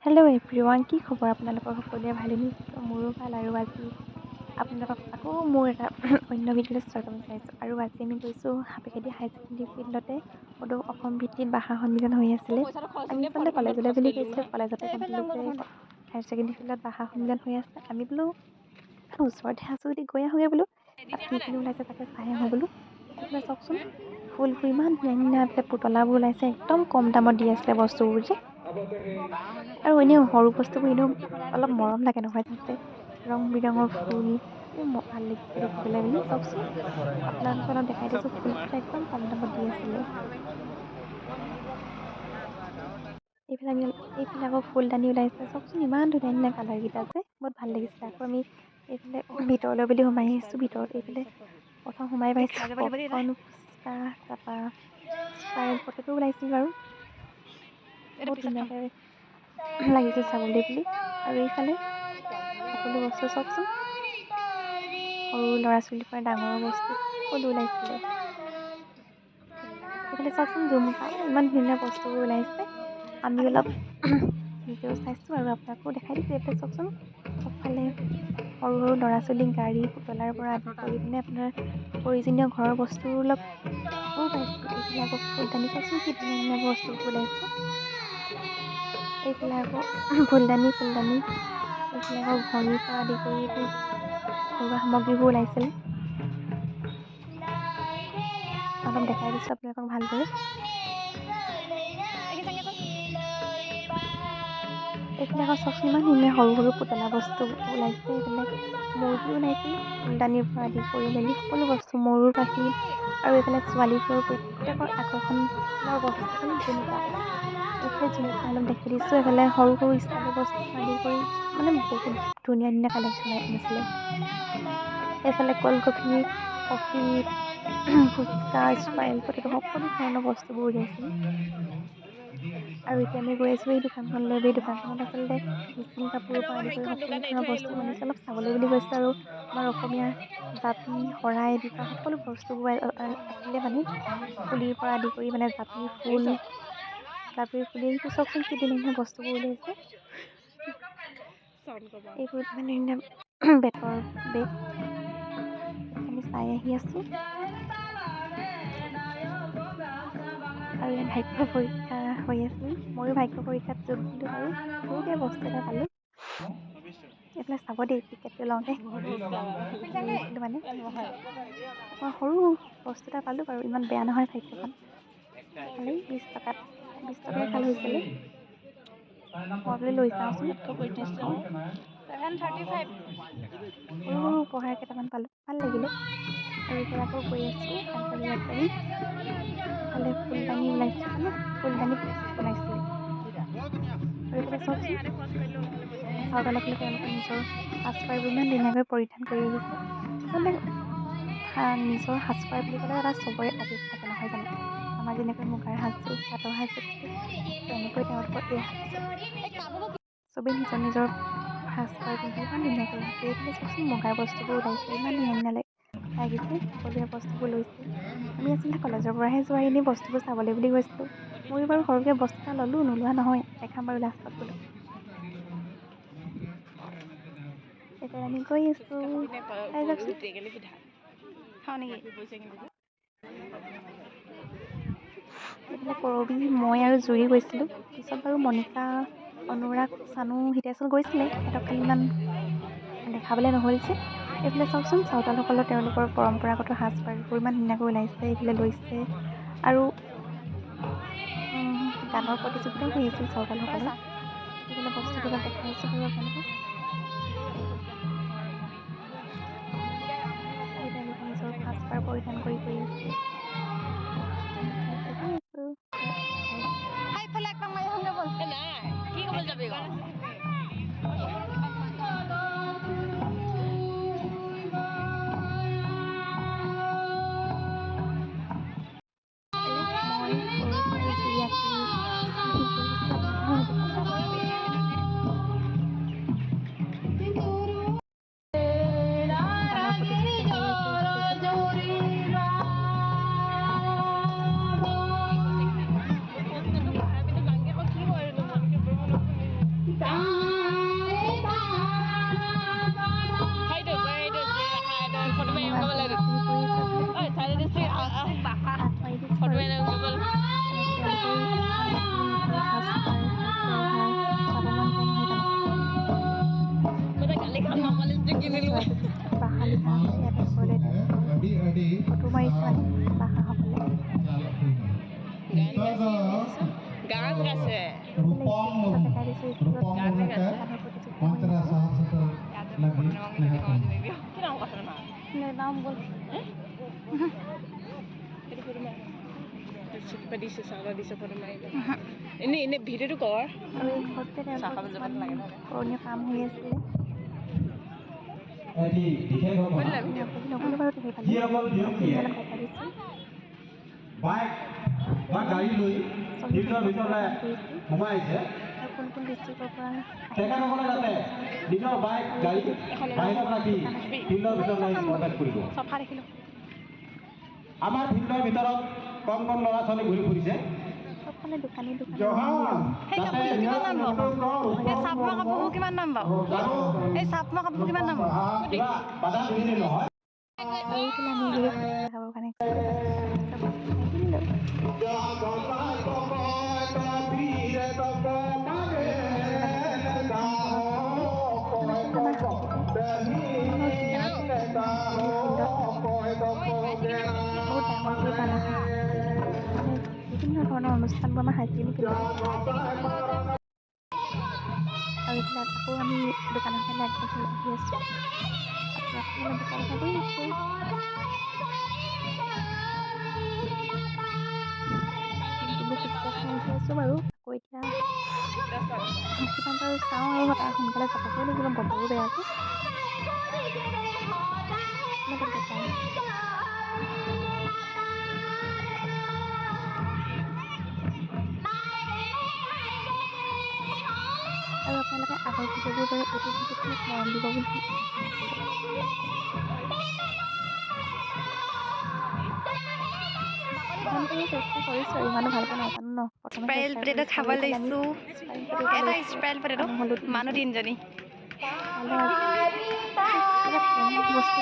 Hello' everyone, কি খবৰ আপোনালোকৰ সকলোৰে? ভালে নিশ্চয়, মোৰো ভাল। আৰু আজি আপোনালোকক আকৌ মোৰ এটা অন্য ভিডিঅ'লৈ স্বাগতম জনাইছোঁ। আৰু আজি আমি গৈছোঁ সাপেখাতী হায়াৰ ছেকেণ্ডেৰী ফিল্ডতে সদৌ অসম ভিত্তিক ভাষা সন্মিলন হৈ আছিলে। আমি আচলতে কলেজলৈ বুলি গৈছিলোঁ, কলেজতে গম পালোঁ যে হায়াৰ ছেকেণ্ডেৰী ফিল্ডত ভাষা সন্মিলন হৈ আছে। আমি বোলো ওচৰতে আছোঁ যদি গৈ আহোঁগৈ বোলো, তাত কি কিনো ওলাইছে তাকে চাই আহোঁ বোলো। এইফালে চাওকচোন, ফুলবোৰ ইমান ধুনীয়া ধুনীয়া এইফালে পুতলাবোৰ ওলাইছে, একদম কম দামত দি আছিলে বস্তুবোৰ যে। আৰু এনেও সৰু বস্তুবোৰ এনেও অলপ মৰম লাগে নহয় জানো? ৰং বিৰঙৰ ফুল ভাল লাগিছে দেখিবলৈ মেলি। চাওকচোন, আপোনালোকক অলপ দেখাই দিছোঁ, ফুলকেইটা একদম কম দামত দি আছিলে। এইফালে আকৌ ফুলদানি ওলাইছে, চাওকচোন ইমান ধুনীয়া ধুনীয়া কালাৰকেইটা আছে, বহুত ভাল লাগিছিলে। আকৌ আমি এইফালে ভিতৰলৈ বুলি সোমাই আহিছোঁ। ভিতৰত এইফালে প্ৰথম সোমাই পাইছোঁ পপকৰ্ণ, ফুচকা, তাৰপৰা স্পাইৰেল পটেটো ওলাইছিল বাৰু, বহুত ধুনীয়াকৈ লাগিছিল চাবলৈ বুলি। আৰু এইফালে সকলো বস্তু চাওকচোন, সৰু ল'ৰা ছোৱালীৰ পৰা ডাঙৰৰ বস্তু সকলো ওলাইছিলে। এইফালে চাওকচোন, জুমকা, ইমান ধুনীয়া বস্তুবোৰ ওলাইছে। আমি অলপ নিজেও চাইছোঁ আৰু আপোনালোকো দেখাই দিছোঁ। এইফালে চাওকচোন, চবফালে সৰু সৰু ল'ৰা ছোৱালীক গাড়ী পুতলাৰ পৰা আদি কৰি মানে আপোনাৰ প্ৰয়োজনীয় ঘৰৰ বস্তুবোৰ অলপ পাইছোঁ। এইফালে আকৌ ফুলদানি চাওকচোন, কি ধুনীয়া ধুনীয়া বস্তুবোৰ ওলাইছে। এইফালে আকৌ ফুলদানি, এইফালে আকৌ ঘড়ীৰ পৰা আদি কৰি এইবোৰ ঘৰুৱা সামগ্ৰীবোৰ ওলাইছিল। অলপ দেখাই দিছোঁ আপোনালোকক ভালদৰে। এইফালে আকৌ চাওকচোন, ইমান ধুনীয়া সৰু সৰু পুতলা বস্তু ওলাইছে। এইফালে মুৰ্গী ওলাইছিল, ফুলদানিৰ পৰা আদি কৰি মেলি সকলো বস্তু, ময়ূৰ পাখি। আৰু এইফালে ছোৱালীবোৰৰ প্ৰত্যেকৰ আকৰ্ষণৰ বস্তু জুমকা। এইফালে জুমকা অলপ দেখাই দিছোঁ। এইফালে সৰু সৰু ষ্টাইলৰ বস্তু আদি কৰি মানে বহুত ধুনীয়া ধুনীয়া কালেকশ্যন আনিছিলে। এইফালে cold coffee, phuchka, spiral potato সকলো ধৰণৰ বস্তুবোৰ উলিয়াইছিল। আৰু এতিয়া আমি গৈ আছোঁ এই দোকানখনলৈ। এই দোকানখনত আচলতে মিচিং কাপোৰৰ পৰা আদি কৰি সকলো ধৰণৰ বস্তু আনিছে। অলপ চাবলৈ বুলি গৈছোঁ। আৰু আমাৰ অসমীয়া জাপি, শৰাই দি থোৱা সকলো বস্তুবোৰ আছিলে মানে, ফুলিৰ পৰা আদি কৰি মানে জাপিৰ ফুল এইবোৰ চাওকচোন, কি ধুনীয়া ধুনীয়া বস্তুবোৰ উলিয়াইছে। এইবোৰ ইমান ধুনীয়া বেতৰ বেগ। আমি চাই আহি আছোঁ। আৰু ইয়াত ভাগ্য পৰীক্ষা হৈ আছিল। ময়ো ভাগ্য পৰীক্ষাত যোগ দিলোঁ বাৰু, সৰুকৈ বস্তু এটা পালোঁ। এইফালে চাব দেই, টিকেটটো লওঁতে লৈছিলোঁ মানে, মই সৰু বস্তু এটা পালোঁ বাৰু, ইমান বেয়া নহয় ভাগ্যখন। ভালেই, 20 টকাই ভাল হৈছিলে। মই বোলো লৈ যাওঁচোন, কিমান পাওঁ। সৰু সৰু উপহাৰ কেইটামান পালোঁ, ভাল লাগিলে। আৰু এতিয়া আকৌ গৈ আছোঁ আগবাঢ়ি আগবাঢ়ি। ইফালে ফুলদানি ওলাইছে, মানে ফুলদানি বনাইছিলে। আৰু এইফালে চাওকচোন, চাউতাল সকলে তেওঁলোকৰ নিজৰ সাজপাৰবোৰ ইমান ধুনীয়াকৈ পৰিধান কৰি আহিছে। আচলতে নিজৰ সাজপাৰ বুলি ক'লে এটা চবৰে আৱেগ থাকে নহয় জানো? আমাৰ যেনেকৈ মুগাৰ সাজযোৰ, পাটৰ সাজযোৰ, ঠিক তেনেকৈ তেওঁলোকৰ এই সাজযোৰ। চবেই নিজৰ নিজৰ সাজপাৰ পিন্ধি ইমান ধুনীয়াকৈ আহিছে। এইফালে চাওকচোন, মুগাৰ বস্তুবোৰ ওলাইছে, ইমান ধুনীয়া ধুনীয়া লাগিছে। সকলোৱে বস্তুবোৰ লৈছে। আমি আচলতে কলেজৰ পৰাহে যোৱা, এনেই বস্তুবোৰ চাবলৈ বুলি গৈছিলোঁ। ময়ো বাৰু সৰুকৈ বস্তু এটা ল'লোঁ, নোলোৱা নহয়, দেখাম বাৰু লাষ্টত বোলো। এইফালে আমি গৈ আছোঁ, চাই যাওকচোন। এইফালে কৰবী, মই আৰু জুৰি গৈছিলোঁ। পিছত বাৰু মনিকা, অনুৰাগ, চানু, হিতেশ্বৰ গৈছিলে। সিহঁতক খালি ইমান দেখাবলৈ নহ'ল যে। এইফালে চাওকচোন, চাওতালসকলৰ তেওঁলোকৰ পৰম্পৰাগত সাজপাৰবোৰ ইমান ধুনীয়াকৈ ওলাইছে। এইফালে লৈছে আৰু গানৰ প্ৰতিযোগিতাও হৈ আছিল চাওতালসকলৰ। এইফালে বস্তুবোৰ অলপ দেখাই আছোঁ বাৰু আপোনালোকক। এই তেওঁলোকে নিজৰ সাজপাৰ পৰিধান কৰি আছে। আমি আচলতে গৈ আছোঁ, দেখাই আছোঁ। মই, কৰবী আৰু জুৰি আগবাঢ়ি গৈ আছোঁ, আপোনালোকক দেখাই আছোঁ। গানৰ প্ৰতিযোগিতা হৈ আছে ষ্টেজত। চৰাইদেউ ডিষ্ট্ৰিক্টত ভাষা লিখা আছে ইয়াতে ওপৰলৈ ফটো মাৰিছে মানে ভাষাসকলে গান গাইছে স্কুলত দেখাই দিছোঁ স্কুলত গানৰ প্ৰতিযোগিতা হৈ আছে নাম বল দিছে চাউল দিছে ফটো মাৰি এনে ভিডিঅ'টো কৰ আৰু এই ঘৰতে কৰণীয় কাম হৈ আছিলে নগলো বাৰু সেইফালে দেখাই দিছোঁ গাড়ী লৈ ফিল্ডৰ ভিতৰলৈ সোমাই আহিছে আৰু কোন কোন ডিষ্ট্ৰিক্টৰ পৰা তেখেতসকলে যাতে নিজৰ বাইক গাড়ী বাহিৰত ৰাখি ফিল্ডৰ ভিতৰলৈ প্ৰৱেশ কৰিব চফা দেখিলোঁ আমাৰ ফিল্ডৰ ভিতৰত কম কম ল'ৰা ছোৱালী ঘূৰি ফুৰিছে চবফালে দোকানী সেই কাপোৰযোৰ কিমান দাম বাৰু এই চাপ মৰা কাপোৰবোৰ কিমান দাম বাৰু এই চাপ মৰা কাপোৰবোৰ কিমান দাম বাৰু কিবা বাধা বিঘিনি নহয় খাবৰ কাৰণে বহুত ডাঙৰকৈ পালা বিভিন্ন ধৰণৰ অনুষ্ঠানবোৰ আমাৰ হাই ছেকেণ্ডেৰী আৰু এইবিলাক আকৌ আমি দোকানৰ ফালে আগবাঢ়ি আহি আছোঁ আপোনালোকে দোকান খাই আছোঁ আহি আছোঁ বাৰু আকৌ এতিয়া কিমান বাৰু চাওঁ আৰু সোনকালে যাবগৈ লাগিব বতৰো বেয়া যে আৰু আপোনালোকে আগৰ ভিডিঅ'বোৰ দৰে এইটো ভিডিঅ'ত মোক মৰম দিব বুলি চেষ্টা কৰিছোঁ আৰু ইমানো ভালকৈ নাজানো ন স্প্ৰাইল পটেটো খাব লৈছোঁ এটা স্প্ৰাইল পটেটো মানুহ তিনিজনী বস্তু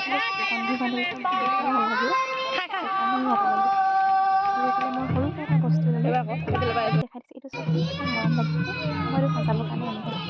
দেখাই দিছে এইটো চব মৰম লাগিছে মই এইটো সজাবৰ কাৰণে আনিছোঁ